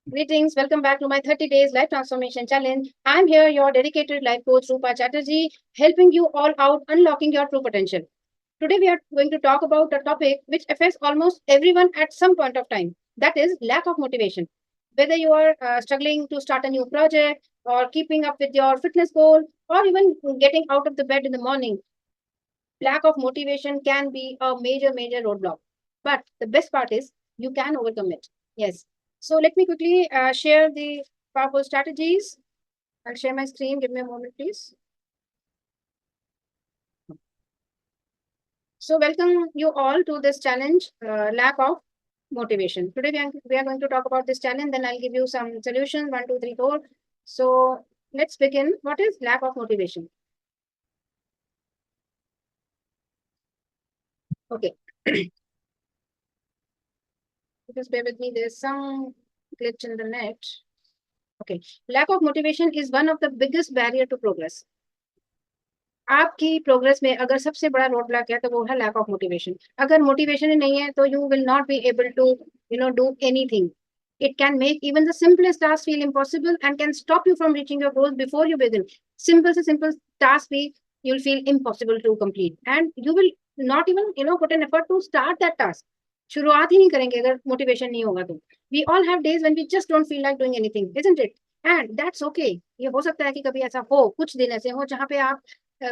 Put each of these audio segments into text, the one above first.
Greetings, welcome back to my 30 days life transformation challenge. I'm here, your dedicated life coach Rupa Chatterjee, helping you all out unlocking your true potential. Today, we are going to talk about a topic which affects almost everyone at some point of time, that is, lack of motivation. Whether you are struggling to start a new project, or keeping up with your fitness goal, or even getting out of the bed in the morning, lack of motivation can be a major roadblock. But the best part is you can overcome it. Yes. So let me quickly share the powerful strategies. I'll share my screen. Give me a moment, please. So welcome you all to this challenge, lack of motivation. Today we are going to talk about this challenge. Then I'll give you some solutions, 1, 2, 3, 4. So let's begin. What is lack of motivation? Okay. Just bear with me. There's some glitch in the net. Okay. Lack of motivation is one of the biggest barrier to progress. आपकी progress में अगर सबसे बड़ा road block है तो वो है lack of motivation. अगर मोटिवेशन ही नहीं है तो you will not be able to do anything. It can make even the simplest task feel impossible and can stop you from reaching your goals before you begin. Simple से simple task भी you'll feel impossible to complete and you will not even put an effort to start that task. शुरुआत ही नहीं करेंगे अगर motivation नहीं होगा तो. We all have days when we just don't feel like doing anything, isn't it? And that's okay. ये हो सकता है कि कभी ऐसा हो, कुछ दिन ऐसे हो जहाँ पे आप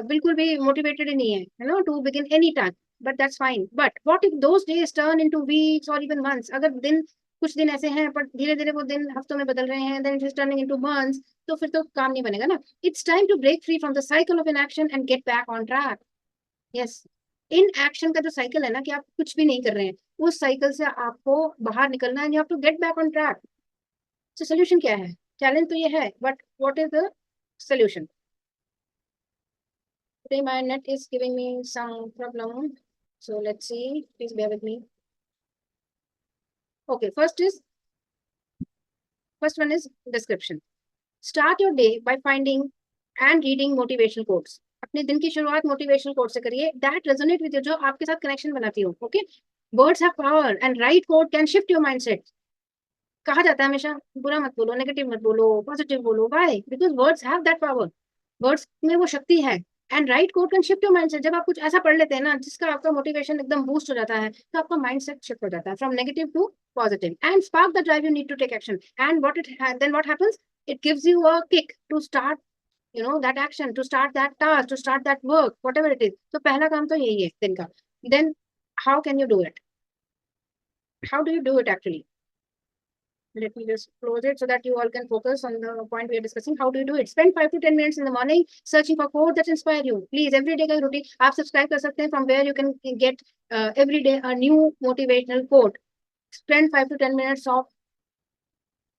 बिल्कुल भी मोटिवेटेड ही नहीं है to begin any task. But that's fine. But what if those days turn into weeks और इवन मंथ्स? अगर दिन कुछ दिन ऐसे हैं पर धीरे धीरे वो दिन हफ्तों में बदल रहे हैं, then it is turning into months, तो फिर तो काम नहीं बनेगा ना. It's time to break free from the cycle of inaction and get back on track. Yes. Inaction का जो साइकिल है ना कि आप कुछ भी नहीं कर रहे हैं, उस साइकिल से आपको बाहर निकलना है. You have to get back on track. तो सोल्यूशन क्या है? चैलेंज तो ये है, but what is the solution? Today my net is giving me some problem, so let's see. Please bear with me. Okay, first one is description. Start your day by finding and reading motivational quotes. अपने दिन की शुरुआत motivational quote से करिए that resonate with you, जो आपके साथ connection बनाती हो. Okay. Words have power and right quote can shift your mindset. कहा जाता है हमेशा बुरा मत बोलो, नेगेटिव मत बोलो, पॉजिटिव बोलो. Why? Because words have that power. Words में वो शक्ति है. And right quote can shift your mindset. जब आप कुछ ऐसा पढ़ लेते हैं ना जिसका आपका मोटिवेशन एकदम बूस्ट हो जाता है, तो आपका माइंडसेट शिफ्ट हो जाता है from negative to positive and spark the drive you need to take action. And what happens? It gives you a kick to start that action, to start that task, to start that work, whatever it is. तो पहला काम तो यही है दिन का. Then how can you do it? How do you do it actually? Let me just close it so that you all can focus on the point we are discussing. How do you do it? Spend 5 to 10 minutes in the morning searching for quotes that inspire you. Please, every day का routine आप subscribe कर सकते हैं from where you can get every day a new motivational quote. Spend 5 to 10 minutes of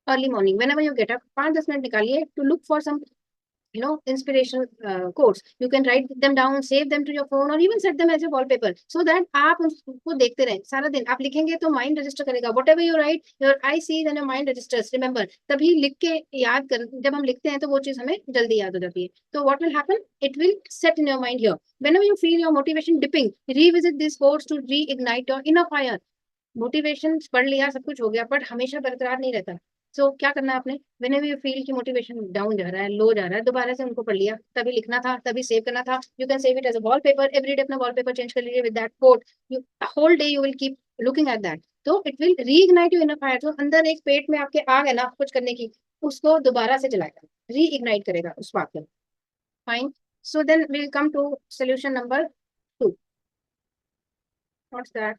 early morning. Whenever you get up, 5-10 minutes निकालिए to look for some inspirational quotes. You can write them down, save them to your phone, or even set them as a wallpaper so that आप उसको देखते रहें सारा दिन. आप लिखेंगे तो माइंड रजिस्टर करेगा. whatever you write, your eye sees and your mind registers. Remember, तभी लिख के याद कर, जब हम लिखते हैं तो वो चीज हमें जल्दी याद हो जाती है. तो what will happen? It will set in your mind here. Whenever you feel your motivation dipping, revisit these quotes to reignite your inner fire. Motivation पढ़ लिया, सब कुछ हो गया, बट हमेशा बरकरार नहीं रहता. सो क्या करना है आपने? व्हेनेवर यू फील कि मोटिवेशन डाउन जा रहा है, लो जा रहा है, दोबारा से उनको पढ़ लिया. तभी लिखना था, तभी सेव करना था. You can save it as a wallpaper. Every day अपना वॉलपेपर चेंज कर लीजिए with that quote. You whole day you will keep looking at that. तो it will reignite you in a fire. तो अंदर एक पेट में आपके आग है ना कुछ करने की, उसको दोबारा से जलाएगा, रीइग्नाइट करेगा उस बात को. Fine. So then will come to solution number 2. What's that?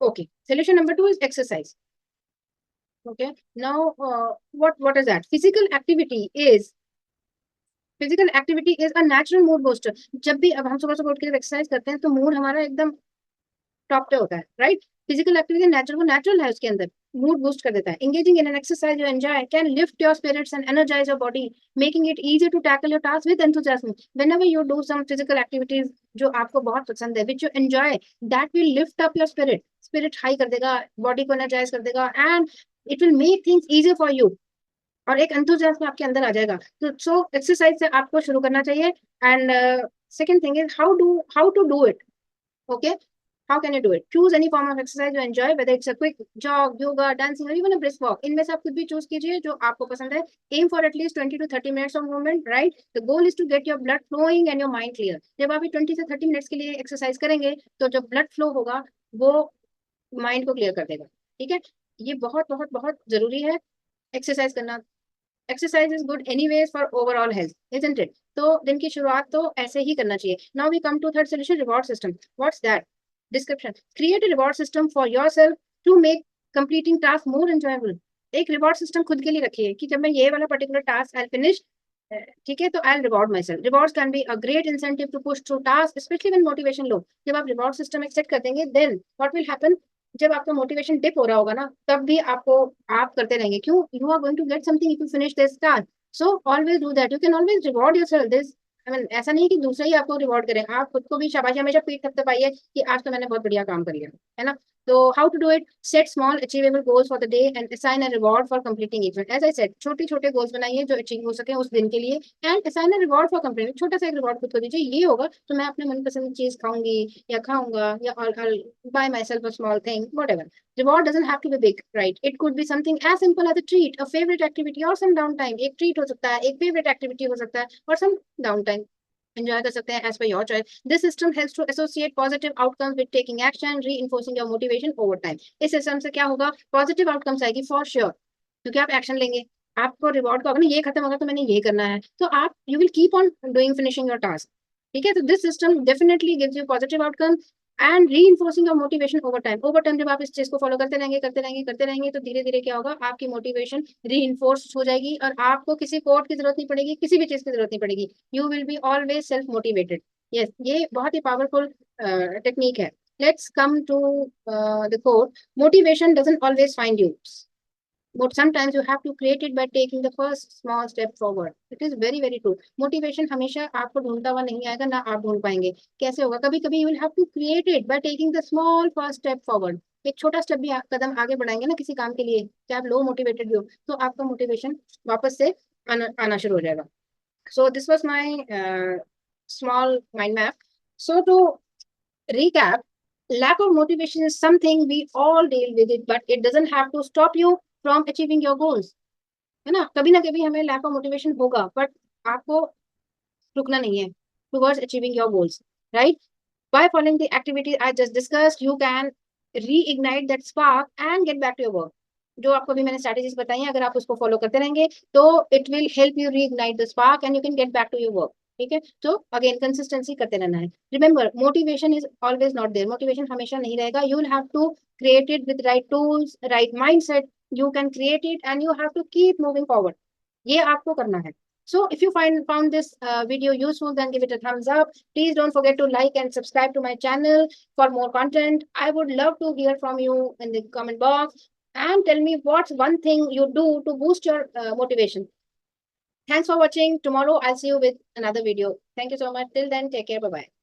Okay. Solution number 2 is exercise. Okay. Now, what is that? Physical activity is a natural mood booster. जब भी अब हम सुबह सुबह उठ के एक्सरसाइज करते हैं तो मूड हमारा एकदम टॉप पे होता है, राइट? फिजिकल एक्टिविटी नेचुरल है उसके अंदर. मूड बूस्ट कर देता है. Engaging in an exercise you enjoy can lift your spirits and energise your body, making it easy to tackle your task with enthusiasm. Whenever you do some physical activities जो आपको बहुत पसंद है, which you enjoy, that will lift up your spirit high कर देगा, body को energise कर देगा, and it will make things easy for you. और एक एंथुसियाज्म आपके अंदर आ जाएगा. तो सो एक्सरसाइज से आपको शुरू करना चाहिए. And second thing is how to do it. Okay, how can you do it? Choose any form of exercise you enjoy, whether it's a quick jog, yoga, dancing, or even a brisk walk. इनमें से आप कुछ भी choose कीजिए जो आपको पसंद है. Aim for at least 20 to 30 minutes of movement, right? The goal is to get your blood flowing and your mind clear. जब आप ये 20 से 30 minutes के लिए exercise करेंगे, तो जो blood flow होगा, वो mind को clear कर देगा. ठीक है? ये बहुत बहुत बहुत जरूरी है exercise करना. Exercise is good anyways for overall health, isn't it? तो दिन की शुरुआत तो ऐसे ही करना चाहिए. Now we come to third solution, reward system. What's that? Description. Create a reward system for yourself to make completing task more enjoyable. एक reward system खुद के लिए रखिए कि जब मैं ये वाला particular task I'll finish, ठीक है, तो I'll reward myself. Rewards can be a great incentive to push through tasks, especially when motivation low. जब आप reward system एक set कर देंगे, then what will happen? जब आपका मोटिवेशन डिप हो रहा होगा ना, तब भी आपको आप करते रहेंगे. क्यों? You are going to get something if you finish this task. So always do that. You can always reward yourself. This I mean, ऐसा नहीं कि दूसरे ही आपको रिवॉर्ड करें, आप खुद को भी शाबाशी हमेशा पीठ थपथपाइए कि आज तो मैंने बहुत बढ़िया काम कर लिया, है ना. तो how to do it? Set small achievable goals for the day and assign a reward for completing it. As I said, छोटे छोटे गोल्स बनाइए जो अचीव हो सके उस दिन के लिए, and assign a reward for completing. छोटा सा एक रिवॉर्ड खुद को दीजिए. ये होगा तो मैं अपने मनपसंद चीज खाऊंगी या खाऊंगा या bye my self a small thing, whatever. Reward doesn't have to be big, right? It could be something as simple as a treat, a favorite activity, or some downtime. एक treat हो सकता है, एक favorite activity हो सकता है, और some downtime. Enjoy कर सकते हैं as per your choice. This system helps to associate positive outcomes with taking action, reinforcing your motivation over time. इस system से क्या होगा? Positive outcomes आएगी for sure, क्योंकि आप action लेंगे. आपको reward का होगा ना, ये खत्म होगा तो मैंने ये करना है, तो आप you will keep on doing finishing your task. ठीक है, तो this system definitely gives you positive outcome and reinforcing your motivation over time. Over time जब आप इस चीज को फॉलो करते रहेंगे करते रहेंगे करते रहेंगे, तो धीरे धीरे क्या होगा? आपकी मोटिवेशन री इन्फोर्स हो जाएगी और आपको किसी कोट की जरूरत नहीं पड़ेगी, किसी भी चीज की जरूरत नहीं पड़ेगी. You will be always self motivated. Yes, ये बहुत ही पावरफुल टेक्निक है. Let's come to the quote. Motivation doesn't always find you, but sometimes you have to create it by taking the first small step forward. It is very very true. Motivation हमेशा आपको ढूंढता हुआ नहीं आएगा, ना आप ढूंढ पाएंगे. कैसे होगा? कभी कभी you will have to create it by taking the small first step forward. एक छोटा स्टेप भी कदम आगे बढ़ाएंगे ना किसी काम के लिए, चाहे आप लो मोटिवेटेड भी हो, तो आपका मोटिवेशन वापस से आना शुरू हो जाएगा. So this was my small mind map. So to recap, lack of motivation is something we all deal with it, but it doesn't have to stop you from achieving your goals. है ना कभी हमें lack of motivation होगा, but आपको रुकना नहीं है towards achieving your goals, right? By following the activities I just discussed, you can reignite that spark and get back to your work. जो आपको अभी मैंने strategies बताई हैं, अगर आप उसको follow करते रहेंगे, तो it will help you reignite the spark and you can get back to your work. ठीक है, तो अगेन कंसिस्टेंसी करते रहना है. Remember, motivation is always not there. Motivation हमेशा नहीं रहेगा. You will have to create it with right tools, right mindset. You can create it and you have to keep moving forward. ये आपको करना है. So if you found this video useful, then give it a thumbs up. Please don't forget to like and subscribe to my channel for more content. I would love to hear from you in the comment box and tell me what's one thing you do to boost your motivation. Thanks for watching. Tomorrow I'll see you with another video. Thank you so much. Till then, take care. Bye-bye.